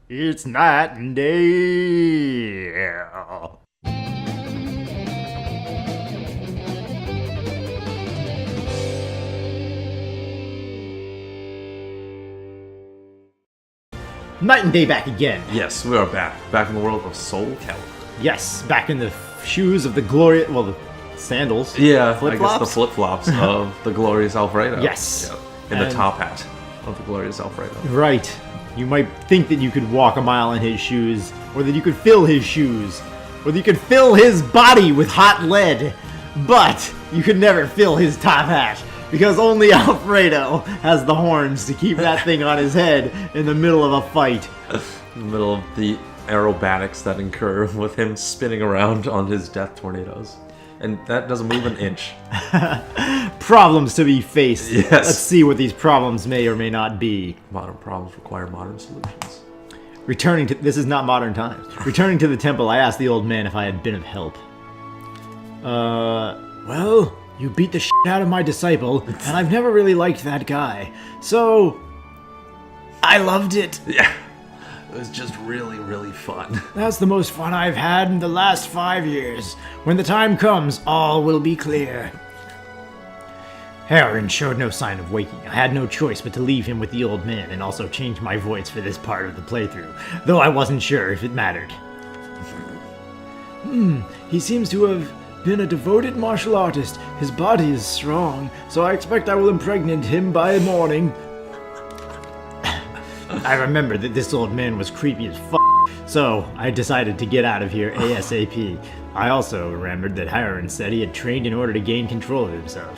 It's night and day. Night and day back again. Yes, we are back. Back in the world of Soul Calibur. Yes, back in the shoes of the glorious, well, the sandals. Yeah, I Flip-flops? guess the flip-flops of the glorious Alfredo. Yes. Yep. And the top hat of the glorious Alfredo. Right. You might think that you could walk a mile in his shoes, or that you could fill his shoes, or that you could fill his body with hot lead, but you could never fill his top hat, because only Alfredo has the horns to keep that thing on his head in the middle of a fight. In the middle of the aerobatics that incur with him spinning around on his death tornadoes. And that doesn't move an inch. Problems to be faced. Yes. Let's see what these problems may or may not be. Modern problems require modern solutions. Returning to... This is not modern times. Returning to the temple, I asked the old man if I had been of help. Well, you beat the shit out of my disciple, and I've never really liked that guy. So... I loved it. Yeah. It was just really, really fun. That's the most fun I've had in the last 5 years. When the time comes, all will be clear. Harren showed no sign of waking. I had no choice but to leave him with the old man and also change my voice for this part of the playthrough, though I wasn't sure if it mattered. He seems to have been a devoted martial artist. His body is strong, so I expect I will impregnate him by morning. I remember that this old man was creepy as f***, so I decided to get out of here ASAP. I also remembered that Harren said he had trained in order to gain control of himself.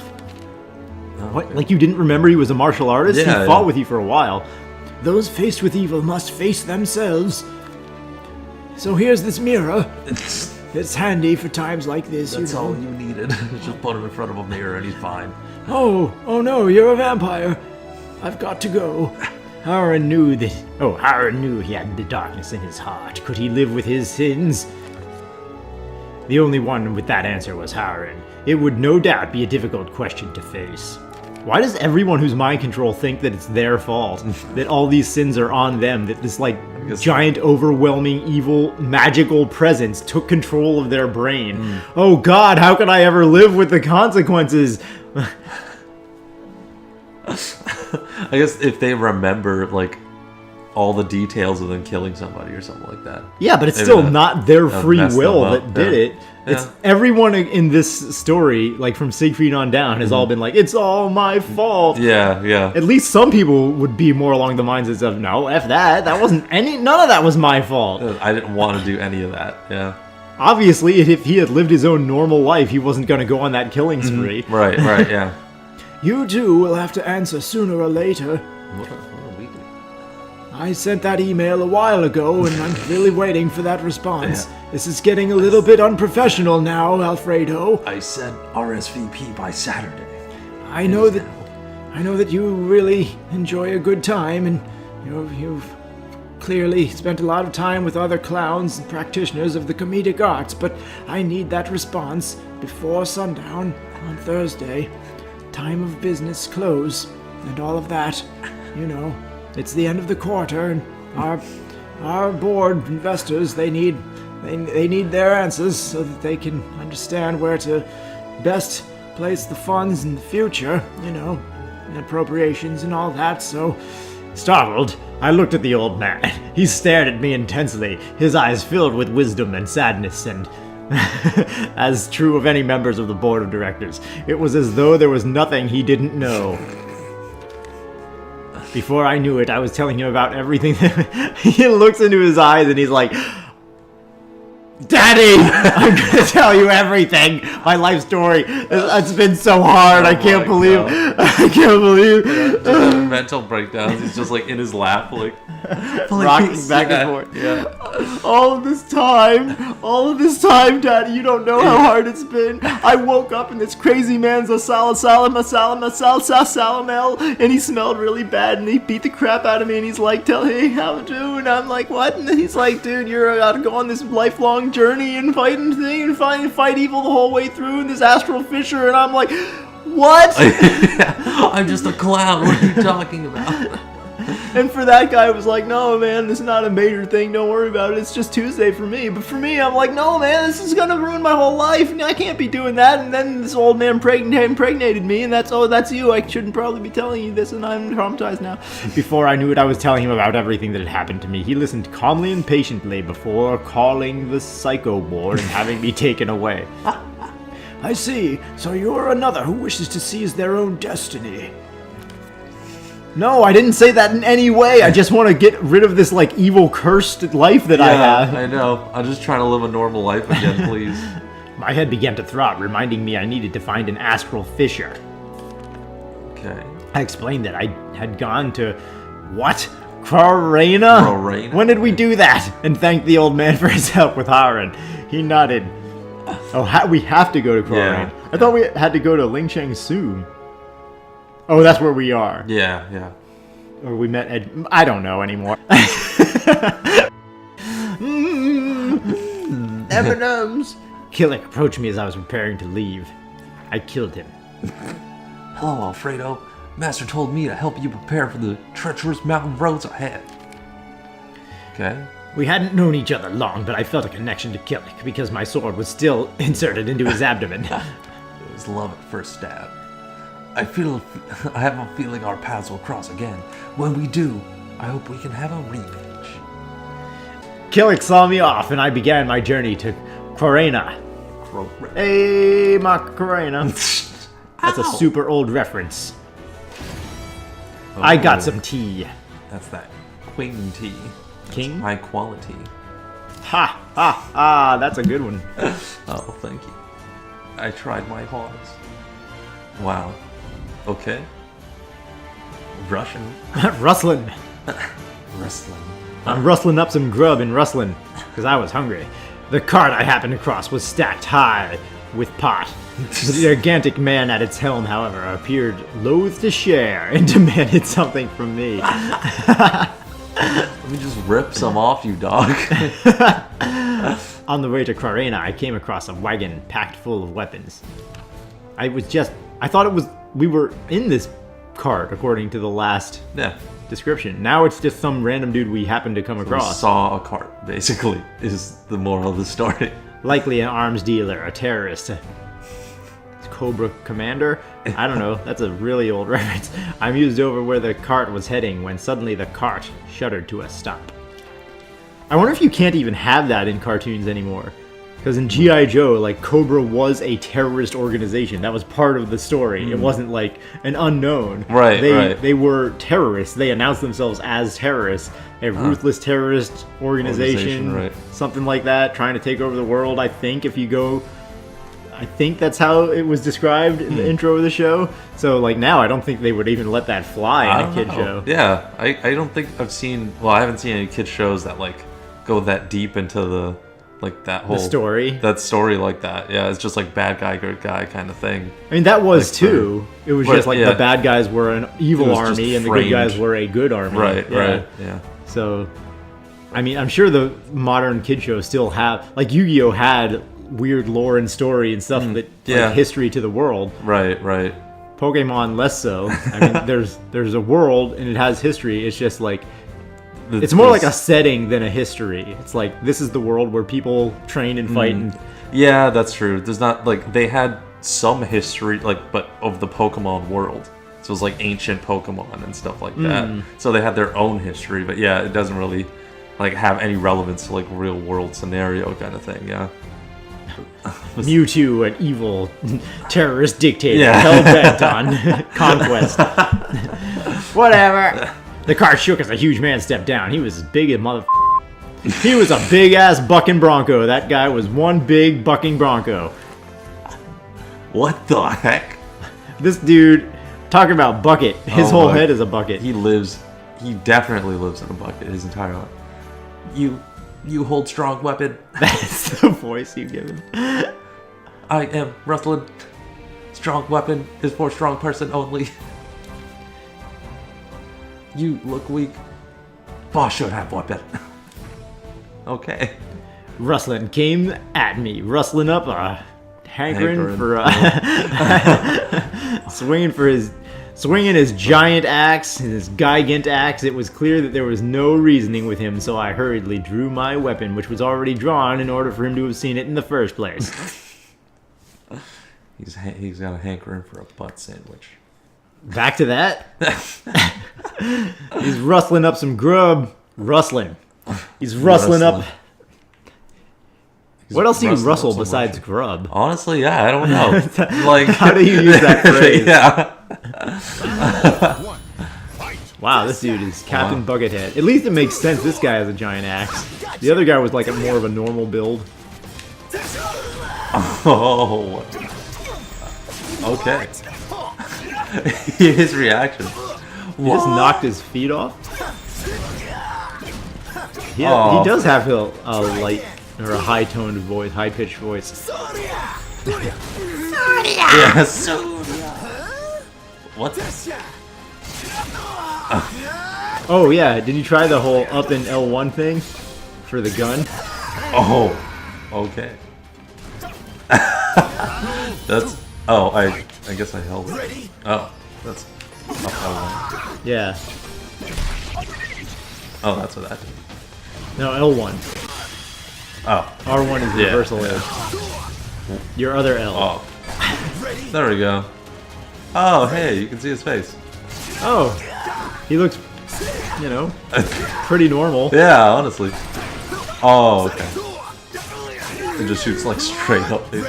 What? Like you didn't remember he was a martial artist? Yeah, he fought with you for a while. Those faced with evil must face themselves. So here's this mirror. It's handy for times like this, That's you know. all you needed. Just put him in front of a mirror and he's fine. Oh no, you're a vampire. I've got to go. Harren knew he had the darkness in his heart. Could he live with his sins? The only one with that answer was Harren. It would no doubt be a difficult question to face. Why does everyone who's mind control think that it's their fault? That all these sins are on them? That this, giant, overwhelming, evil, magical presence took control of their brain? Oh God, how could I ever live with the consequences? I guess if they remember, all the details of them killing somebody or something like that. Yeah, but it's Maybe still not their free will that did it. Yeah. It's everyone in this story, from Siegfried on down, has all been like, it's all my fault. Yeah. At least some people would be more along the lines of, no, F that. That wasn't none of that was my fault. I didn't want to do any of that, yeah. Obviously, if he had lived his own normal life, he wasn't going to go on that killing spree. Right, yeah. You too will have to answer sooner or later. What are we doing? I sent that email a while ago, and I'm really waiting for that response. Yeah. This is getting a little bit unprofessional now, Alfredo. I said RSVP by Saturday. I know that you really enjoy a good time, and you've clearly spent a lot of time with other clowns and practitioners of the comedic arts, but I need that response before sundown on Thursday. Time of business close, and all of that. It's the end of the quarter, and our board investors, they need their answers so that they can understand where to best place the funds in the future, and appropriations and all that. So, startled, I looked at the old man. He stared at me intensely, his eyes filled with wisdom and sadness, and as true of any members of the board of directors, it was as though there was nothing he didn't know. Before I knew it, I was telling him about everything. He looks into his eyes and he's like, Daddy, I'm going to tell you everything. My life story. It's been so hard. I can't believe. Just having mental breakdowns. He's just in his lap, rocking back and forth. Yeah. All of this time, Daddy, you don't know how hard it's been. I woke up and this crazy man's a salamel, and he smelled really bad, and he beat the crap out of me, and he's like, hey, how do? And I'm like, what? And he's like, dude, you're about to go on this lifelong journey and fight evil the whole way through in this astral fissure. And I'm like, what? I'm just a clown. What are you talking about? And for that guy, it was like, no, man, this is not a major thing. Don't worry about it. It's just Tuesday for me. But for me, I'm like, no, man, this is going to ruin my whole life. And I can't be doing that. And then this old man impregnated me. And that's you. I shouldn't probably be telling you this. And I'm traumatized now. Before I knew it, I was telling him about everything that had happened to me. He listened calmly and patiently before calling the psycho board and having me taken away. I see. So you're another who wishes to seize their own destiny. No, I didn't say that in any way. I just want to get rid of this, like, evil, cursed life that I have. I know. I'm just trying to live a normal life again, please. My head began to throb, reminding me I needed to find an astral fissure. Okay. I explained that I had gone to... What? Corena? When did we do that? And thanked the old man for his help with Haran. He nodded. Oh, we have to go to Corena. Yeah. I thought we had to go to Lingcheng soon. Oh, that's where we are. Yeah. Or we met Ed... I don't know anymore. M&M's. Killick approached me as I was preparing to leave. I killed him. Hello, Alfredo. Master told me to help you prepare for the treacherous mountain roads ahead. Okay. We hadn't known each other long, but I felt a connection to Killick because my sword was still inserted into his abdomen. It was love at first stab. I have a feeling our paths will cross again. When we do, I hope we can have a rematch. Killick saw me off, and I began my journey to Corena. Hey, Macarena. That's a super old reference. Oh, I got some tea. That's that Queen tea. King? That's high quality. Ha! That's a good one. Oh, thank you. I tried my hardest. Wow. Okay. Russian. Rustling. Wrestling. I'm rustling up some grub and rustling, because I was hungry. The cart I happened across was stacked high with pot. The gigantic man at its helm, however, appeared loath to share and demanded something from me. Let me just rip some off you, dog. On the way to Corena, I came across a wagon packed full of weapons. I thought we were in this cart, according to the last description. Now it's just some random dude we happened to come across. We saw a cart, basically, is the moral of the story. Likely an arms dealer, a terrorist, a Cobra commander? I don't know, that's a really old reference. I mused over where the cart was heading when suddenly the cart shuddered to a stop. I wonder if you can't even have that in cartoons anymore. Because in G.I. Joe, like, Cobra was a terrorist organization. That was part of the story. It wasn't like an unknown. Right. They were terrorists. They announced themselves as terrorists. A ruthless terrorist organization. Right. Something like that, trying to take over the world, I think, if you go... I think that's how it was described in the intro of the show. So, like, now I don't think they would even let that fly in a kid show. Yeah, I don't think I've seen... Well, I haven't seen any kid shows that, like, go that deep into the... Like that whole story like that. Yeah, it's just like bad guy, good guy kind of thing. I mean, that was like, too. It was just like the bad guys were an evil army and the good guys were a good army. Right, yeah. So, I mean, I'm sure the modern kid shows still have, like, Yu-Gi-Oh! Had weird lore and story and stuff that like, history to the world. Right. Pokemon less so. I mean, there's a world and it has history. It's just like it's more like a setting than a history. It's like, this is the world where people train and fight. Yeah, that's true. There's not, like, they had some history, like, but of the Pokemon world. So it was like ancient Pokemon and stuff like that. So they had their own history, but yeah, it doesn't really, like, have any relevance to, like, real world scenario kind of thing, yeah. Mewtwo, an evil terrorist dictator, hell-bent on conquest. Whatever. The car shook as a huge man stepped down. He was as big as mother... He was a big-ass bucking bronco. That guy was one big bucking bronco. What the heck? This dude, talking about bucket. His whole head is a bucket. He definitely lives in a bucket his entire life. You hold strong weapon. That's the voice you give him. I am rustling. Strong weapon is for strong person only. You look weak. Boss should have weapon. Okay. Rustling came at me, rustling up a hankering for swinging for his Swinging his giant axe, his gigant axe, it was clear that there was no reasoning with him, so I hurriedly drew my weapon, which was already drawn in order for him to have seen it in the first place. He's got a hankering for a butt sandwich. Back to that. He's rustling up some grub. He's rustling up. What else do you rustle besides grub? Honestly, yeah, I don't know. Like, how do you use that phrase? Yeah. Wow, this dude is Captain Buckethead. At least it makes sense. This guy has a giant axe. The other guy was like more of a normal build. Oh. Okay. His reaction. He just knocked his feet off. Yeah, he does have a light or a high-toned voice, high-pitched voice. Yes. What? Oh yeah, did you try the whole up and L1 thing for the gun? Oh. Okay. That's. Oh, I guess I held it. Oh, that's. Up L1. Yeah. Oh, that's what that did. No, L1. Oh. R1 is reversal A. Your other L. Oh. There we go. Oh, hey, you can see his face. Oh. He looks, you know, pretty normal. Yeah, honestly. Oh, okay. It just shoots like straight up, dude.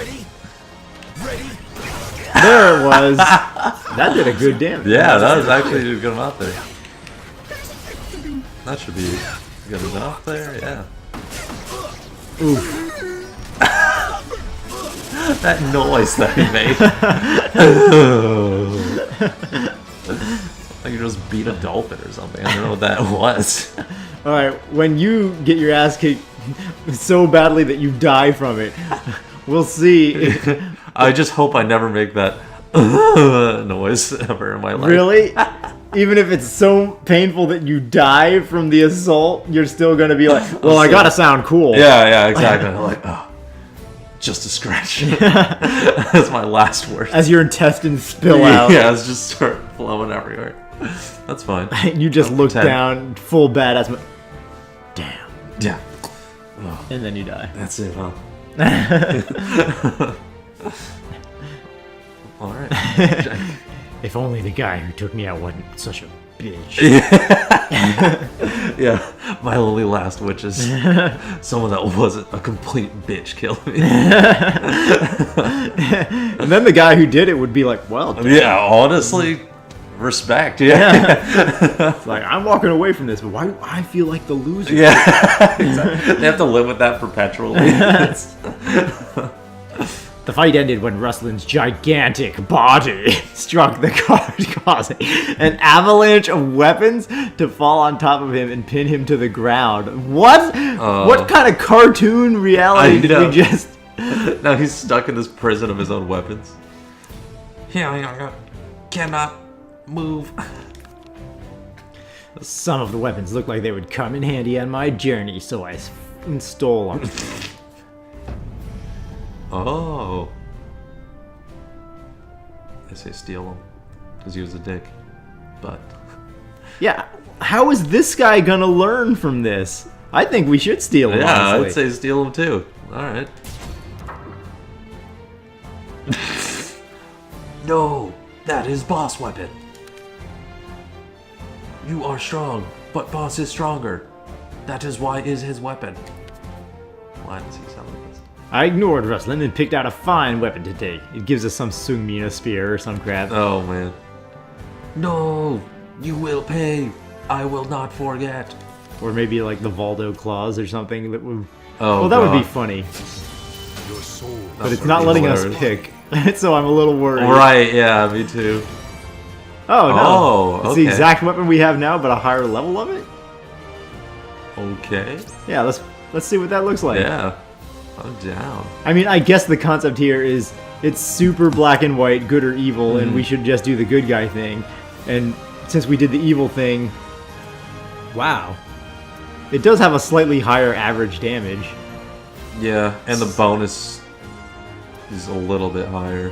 There it was. That did a good damage. Yeah, that was actually a good amount there. That should be good enough there, yeah. Oof. That noise that he made. Like you just beat a dolphin or something. I don't know what that was. Alright, when you get your ass kicked so badly that you die from it, we'll see. I just hope I never make that noise ever in my life. Really? Even if it's so painful that you die from the assault, you're still gonna be like, well, I gotta sound cool. Yeah, exactly. Like, oh, just a scratch. That's my last word. As your intestines spill out. Yeah, it's just start flowing everywhere. That's fine. You just look down, full badass. Damn. Yeah. Oh. And then you die. That's it, huh? Alright. If only the guy who took me out wasn't such a bitch. Yeah, my only last wish is someone that wasn't a complete bitch killed me. And then the guy who did it would be like, well, damn. Yeah, honestly, respect, yeah. It's like, I'm walking away from this, but why do I feel like the loser? Yeah, exactly. They have to live with that perpetually. The fight ended when Ruslin's gigantic body struck the card, causing an avalanche of weapons to fall on top of him and pin him to the ground. What? What kind of cartoon reality did we just... Now he's stuck in this prison of his own weapons. Cannot move. Some of the weapons looked like they would come in handy on my journey, so I stole them. Oh. I say steal him. Because he was a dick. But. Yeah. How is this guy gonna learn from this? I think we should steal him, yeah, honestly. I'd say steal him too. Alright. No! That is boss weapon! You are strong, but boss is stronger. That is why is his weapon. Why does he sound like this? I ignored Rustlin and picked out a fine weapon to take. It gives us some Sungmina spear or some crap. Oh man. No! You will pay! I will not forget! Or maybe like the Valdo claws or something that would... Oh, well, that would be God. funny. Your soul. But it's not letting us pick. So I'm a little worried. Right, yeah, me too. Oh, no. Oh, It's the okay. exact weapon we have now, but a higher level of it? Okay. Yeah, let's see what that looks like. Yeah. I'm down. I mean, I guess the concept here is it's super black and white, good or evil, and we should just do the good guy thing. And since we did the evil thing, wow. It does have a slightly higher average damage. Yeah, and the bonus is a little bit higher.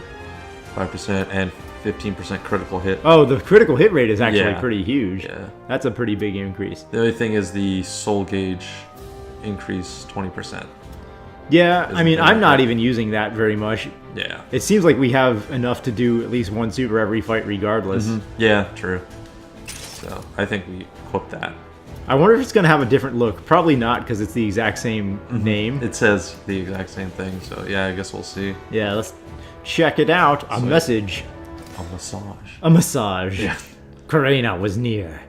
5% and 15% critical hit. Oh, the critical hit rate is actually Yeah. pretty huge. Yeah. That's a pretty big increase. The only thing is the soul gauge increase 20%. Yeah, I mean, Isn't I'm that- not even using that very much. Yeah. It seems like we have enough to do at least one super every fight regardless. Yeah, true. So I think we equip that. I wonder if it's going to have a different look. Probably not, because it's the exact same name. It says the exact same thing, so yeah, I guess we'll see. Yeah, let's check it out. A message. A massage. A massage. Yeah. Karena was near.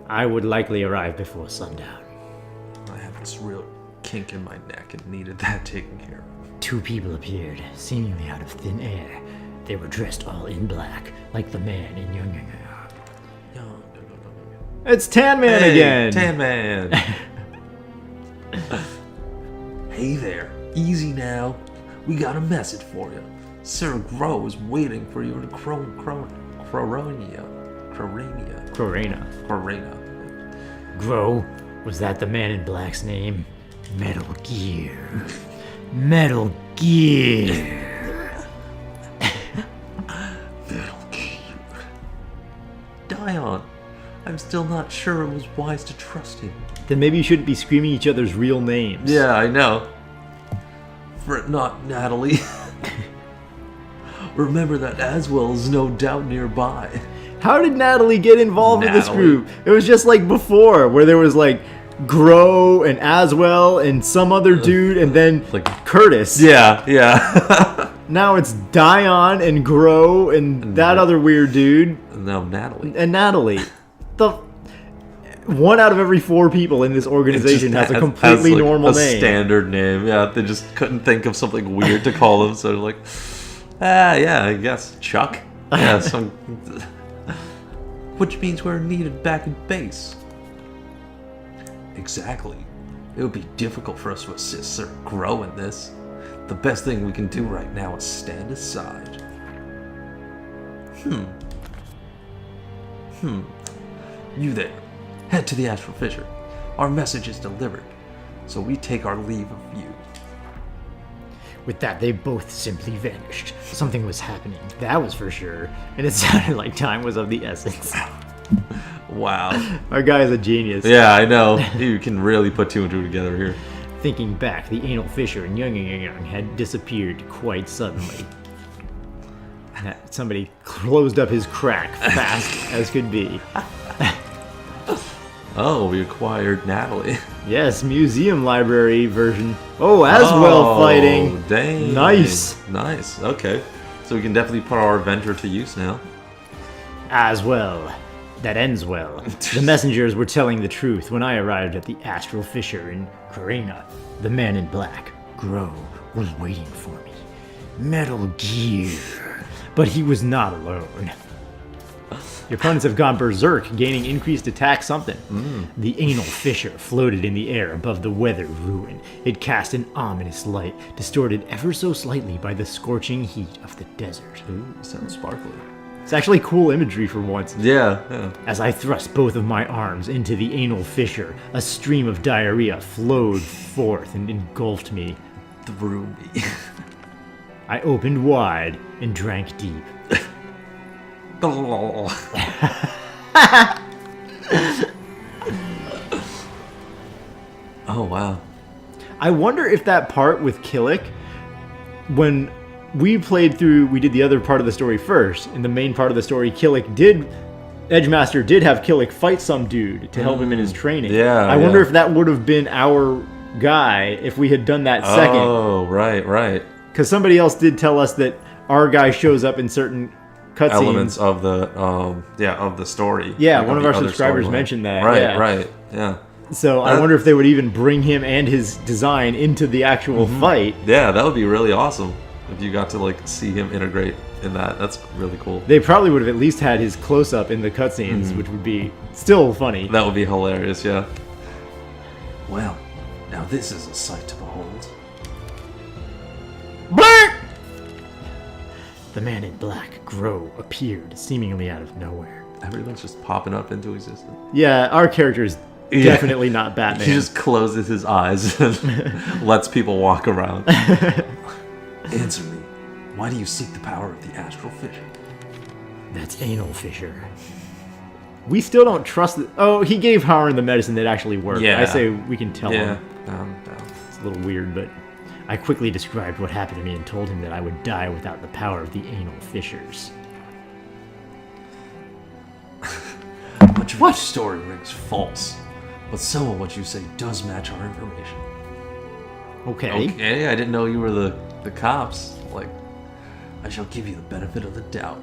I would likely arrive before sundown. I have this real kink in my neck and needed that taken care of. 2 people appeared, seemingly out of thin air. They were dressed all in black, like the man in Young. It's Tan Man Hey, again! Tan Man! Hey there, easy now. We got a message for you. Sir Grow is waiting for you to Crorania. Grow? Was that the man in black's name? Metal Gear. Metal Gear. Dion, I'm still not sure it was wise to trust him. Then maybe you shouldn't be screaming each other's real names. Yeah, I know. Fret not, Natalie. Remember that Azwel is no doubt nearby. How did Natalie get involved with this Natalie. group? It was just like before, where there was like Grow and Azwel and some other dude, and then Like- Curtis. Yeah. Now it's Dion and Grow and that other weird dude No, Natalie. and Natalie. The 1 out of every 4 people in this organization has a completely like, normal a name. standard name. Yeah, they just couldn't think of something weird to call him, so they're like, yeah, I guess Chuck. Yeah, some. Which means we're needed back at base. Exactly. It would be difficult for us to assist Sir Grow in this. The best thing we can do right now is stand aside. You there. Head to the Astral Fissure. Our message is delivered, so we take our leave of you. With that, they both simply vanished. Something was happening, that was for sure, and it sounded like time was of the essence. Wow. Our guy is a genius. Yeah, I know. You can really put 2 and 2 together here. Thinking back, the anal fissure in Young had disappeared quite suddenly. Somebody closed up his crack fast as could be. Oh, we acquired Natalie. Yes, museum library version. Oh, Azwel fighting. Dang. Nice. Nice. Okay. So we can definitely put our adventure to use now. Azwel. That ends well. The messengers were telling the truth when I arrived at the Astral Fissure in Karena. The man in black, Grow, was waiting for me. Metal Gear. But he was not alone. Your opponents have gone berserk, gaining increased attack something. The anal fissure floated in the air above the weather ruin. It cast an ominous light, distorted ever so slightly by the scorching heat of the desert. Ooh, sounds sparkly. It's actually cool imagery for once. Yeah. As I thrust both of my arms into the anal fissure, a stream of diarrhea flowed forth and engulfed me. Through me. I opened wide and drank deep. Oh, wow. I wonder if that part with Killick, when we played through, we did the other part of the story first. In the main part of the story, Edgemaster did have Killick fight some dude to help him in his training. Yeah, I wonder yeah. if that would have been our guy if we had done that second. Oh, right. Because somebody else did tell us that our guy shows up in certain cutscenes. Elements of the of the story. Yeah, Like one of the our other subscribers storyline. mentioned that. Right, yeah. So I wonder if they would even bring him and his design into the actual fight. Yeah, that would be really awesome if you got to like see him integrate in that. That's really cool. They probably would have at least had his close-up in the cutscenes, which would be still funny. That would be hilarious, yeah. Well, now this is a sight to behold. The man in black, Grow, appeared seemingly out of nowhere. Everyone's just popping up into existence. Yeah, our character is definitely not Batman. He just closes his eyes and lets people walk around. Answer me. Why do you seek the power of the Astral Fissure? That's anal fissure. We still don't trust it. Oh, he gave Howard the medicine that actually worked. Yeah. I say we can tell him. No. It's a little weird, but I quickly described what happened to me and told him that I would die without the power of the anal fissures. Much of your story rings false, but some of what you say does match our information. Okay. Okay, I didn't know you were the cops. Like, I shall give you the benefit of the doubt.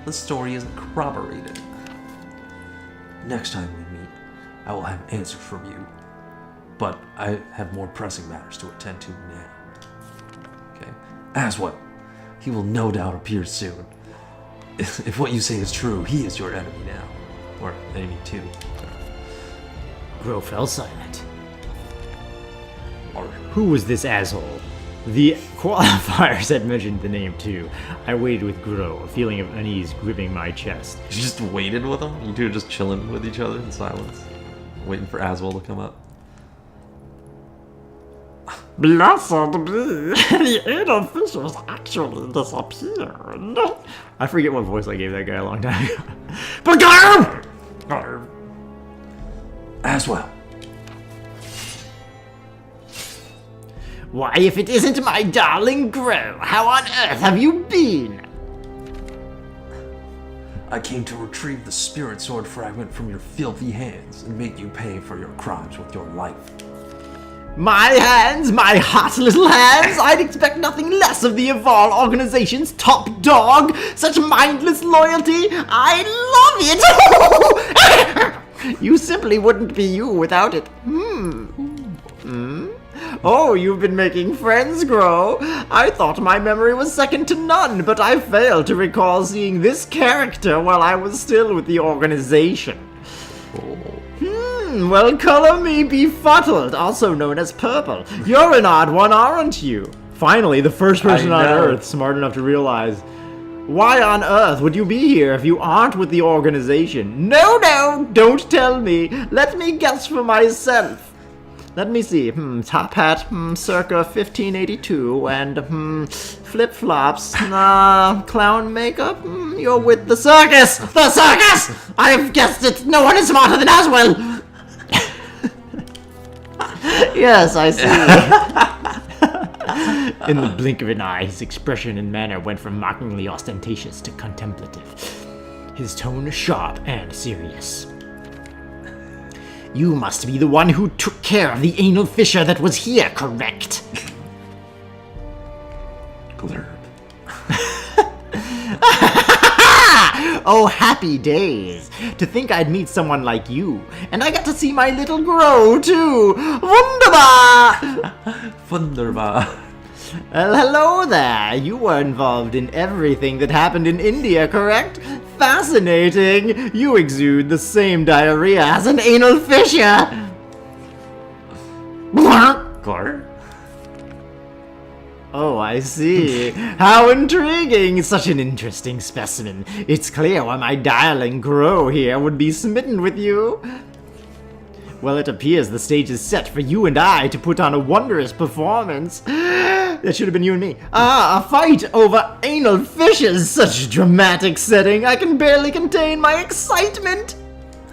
The story isn't corroborated. Next time we meet, I will have answers from you. But I have more pressing matters to attend to now. Okay? Azwel, he will no doubt appear soon. If what you say is true, he is your enemy now. Or enemy too. Gro fell silent. Who was this asshole? The qualifiers had mentioned the name too. I waited with Gro, a feeling of unease gripping my chest. You just waited with him? You two were just chilling with each other in silence? Waiting for Azwel to come up? Blessed be, the anal fissures actually disappeared. I forget what voice I gave that guy a long time ago. But Gro! Azwel. Why, if it isn't my darling Gro, how on earth have you been? I came to retrieve the spirit sword fragment from your filthy hands and make you pay for your crimes with your life. My hands, my hot little hands! I'd expect nothing less of the Eval organization's top dog! Such mindless loyalty! I love it! You simply wouldn't be you without it. Oh, you've been making friends, Gro. I thought my memory was second to none, but I failed to recall seeing this character while I was still with the organization. Well, color me befuddled, also known as purple. You're an odd one, aren't you? Finally, the first person on Earth smart enough to realize. Why on earth would you be here if you aren't with the organization? No, don't tell me. Let me guess for myself. Let me see. Top hat, circa 1582, and flip-flops, clown makeup. You're with the circus. The circus! I've guessed it. No one is smarter than Azwel. Yes, I see. In the blink of an eye, his expression and manner went from mockingly ostentatious to contemplative. His tone sharp and serious. You must be the one who took care of the anal fissure that was here, correct? Glurb. Oh, happy days. To think I'd meet someone like you. And I got to see my little Gro, too. Wunderbar! Wunderbar. Well, hello there. You were involved in everything that happened in India, correct? Fascinating. You exude the same diarrhea as an anal fissure. Glurb? Oh, I see. How intriguing. Such an interesting specimen. It's clear why my darling Gro here would be smitten with you. Well, it appears the stage is set for you and I to put on a wondrous performance. That should have been you and me. A fight over anal fishes. Such dramatic setting. I can barely contain my excitement.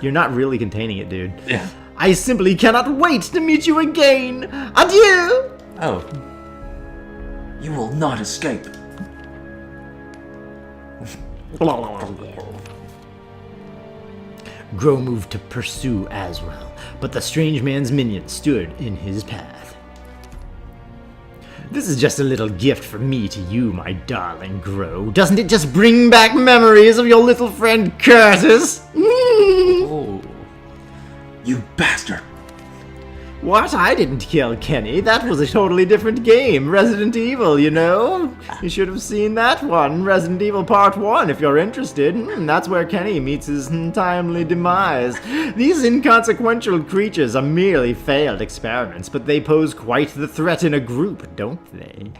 You're not really containing it, dude. Yeah. I simply cannot wait to meet you again. Adieu. Oh. You will not escape. Gro moved to pursue Azwel, but the strange man's minion stood in his path. This is just a little gift from me to you, my darling Gro. Doesn't it just bring back memories of your little friend Curtis? Oh. You bastard. What? I didn't kill Kenny. That was a totally different game. Resident Evil, you know? You should have seen that one. Resident Evil Part 1, if you're interested. That's where Kenny meets his untimely demise. These inconsequential creatures are merely failed experiments, but they pose quite the threat in a group, don't they?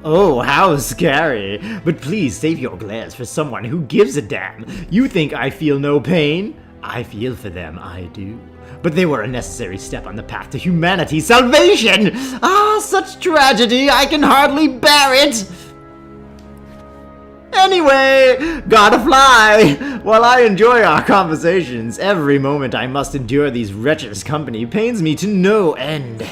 Oh, how scary. But please save your glares for someone who gives a damn. You think I feel no pain? I feel for them, I do. But they were a necessary step on the path to humanity's salvation! Ah, such tragedy, I can hardly bear it! Anyway, gotta fly! While I enjoy our conversations, every moment I must endure these wretches' company pains me to no end.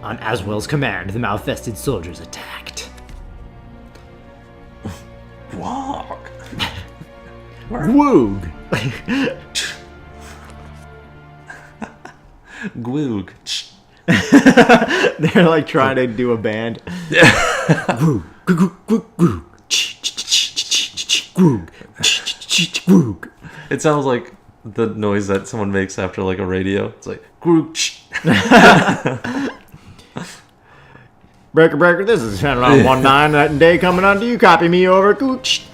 On Azwel's command, the malfested soldiers attacked. Walk. Woog! Gloog. They're like trying to do a band. Woog, woog, woog, woog, woog, woog. It sounds like the noise that someone makes after like a radio. It's like Groog. Breaker, breaker, this is Channel 19 night and day coming on to you. Copy me over. Gooch.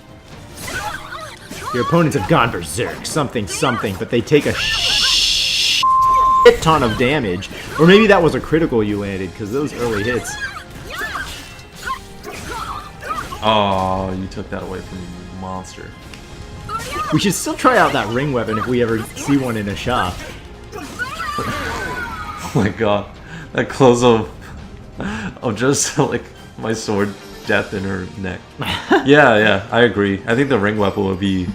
Your opponents have gone berserk. Something, but they take a shit ton of damage. Or maybe that was a critical you landed, because those early hits. Oh, you took that away from me, you monster. We should still try out that ring weapon if we ever see one in a shop. Oh my god. That close of just like my sword death in her neck. Yeah, I agree. I think the ring weapon will be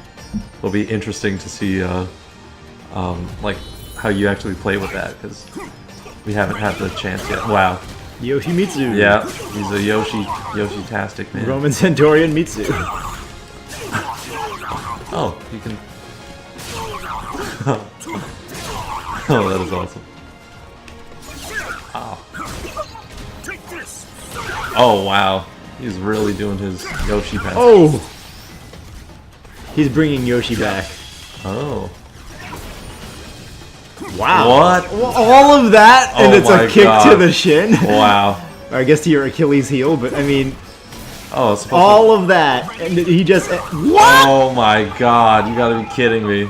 interesting to see like how you actually play with that, because we haven't had the chance yet. Wow. Yoshimitsu. Yeah, he's a Yoshi-tastic man. Roman Centaurian Mitsu. Oh, you can. Oh, that is awesome. Oh. Oh wow, he's really doing his Yoshi pass. Oh! He's bringing Yoshi back. Oh. Wow. What? All of that, and Oh it's a my kick God. to the shin? Wow. I guess to your Achilles heel, but I mean, Oh, it's supposed all of that, and he just... What? Oh my god, you gotta be kidding me.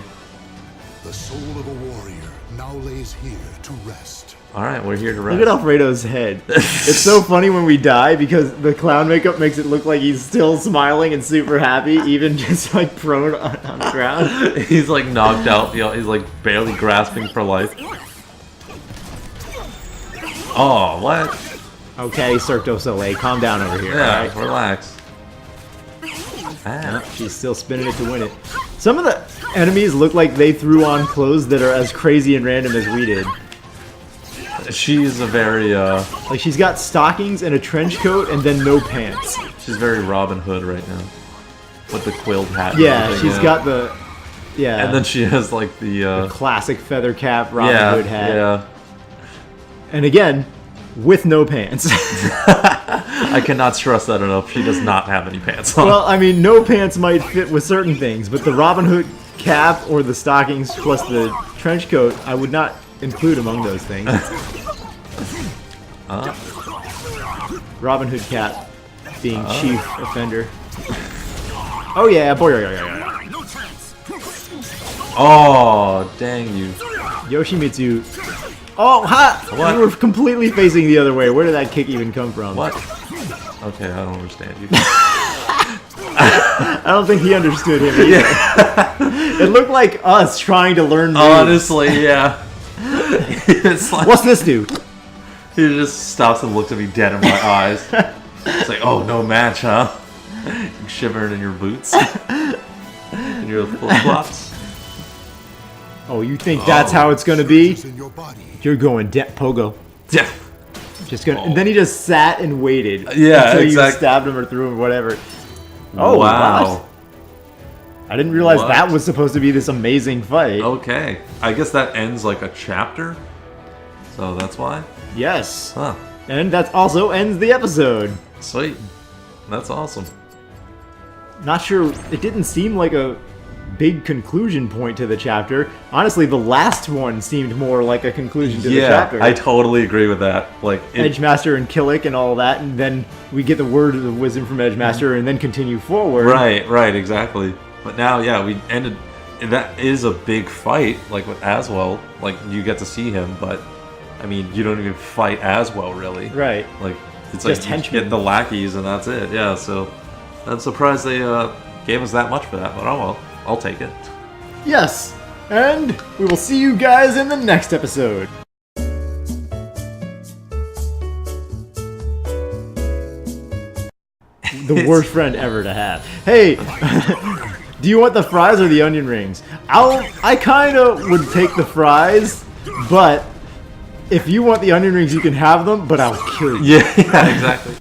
The soul of a warrior now lays here to rest. Alright, we're here to rest. Look at Alfredo's head. It's so funny when we die because the clown makeup makes it look like he's still smiling and super happy, even just like prone on the ground. He's like knocked out, you know, he's like barely grasping for life. Oh, what? Okay, Cirque du Soleil, calm down over here, Yeah, alright? relax. Ah. She's still spinning it to win it. Some of the enemies look like they threw on clothes that are as crazy and random as we did. She's a very, Like, she's got stockings and a trench coat and then no pants. she's very Robin Hood right now. With the quilled hat. and Yeah, everything, she's got the... Yeah. And then she has like the, classic feather cap Robin yeah, Hood hat. yeah. And again, with no pants. I cannot stress that enough. She does not have any pants on. Well, I mean, no pants might fit with certain things, but the Robin Hood cap or the stockings plus the trench coat, I would not include among those things. Robin Hood cap being chief offender. Oh yeah, boy. Oh, dang you. Yoshimitsu. Oh, ha! What? You were completely facing the other way. Where did that kick even come from? What? Okay, I don't understand you. I don't think he understood him either. It looked like us trying to learn moves. Honestly, yeah. It's like, What's this do? he just stops and looks at me dead in my eyes. It's like, oh, no match, huh? You shivering in your boots. In your flip-flops. Oh, you think that's how it's gonna be? It's in your body. You're going pogo. Yeah. Just gonna, and then he just sat and waited. Yeah, until you exact- stabbed him or threw him or whatever. Oh wow. what? I didn't realize What? that was supposed to be this amazing fight. Okay. I guess that ends like a chapter. So that's why? Yes, Huh. and that also ends the episode. Sweet. That's awesome. Not sure. It didn't seem like a big conclusion point to the chapter. Honestly, the last one seemed more like a conclusion to the chapter. I totally agree with that. Like, Edgemaster and Killick and all that, and then we get the word of wisdom from Edgemaster, and then continue forward. Right, exactly. But now, yeah, we ended. That is a big fight, like with Azwel. Like, you get to see him, but I mean, you don't even fight Azwel really. Right. Like, it's Just like you henchmen. get the lackeys and that's it. Yeah. So I'm surprised they gave us that much for that. But oh well. I'll take it. Yes, and we will see you guys in the next episode. The worst friend ever to have. Hey, do you want the fries or the onion rings? I kind of would take the fries, but if you want the onion rings, you can have them, but I'll kill you. Yeah, exactly.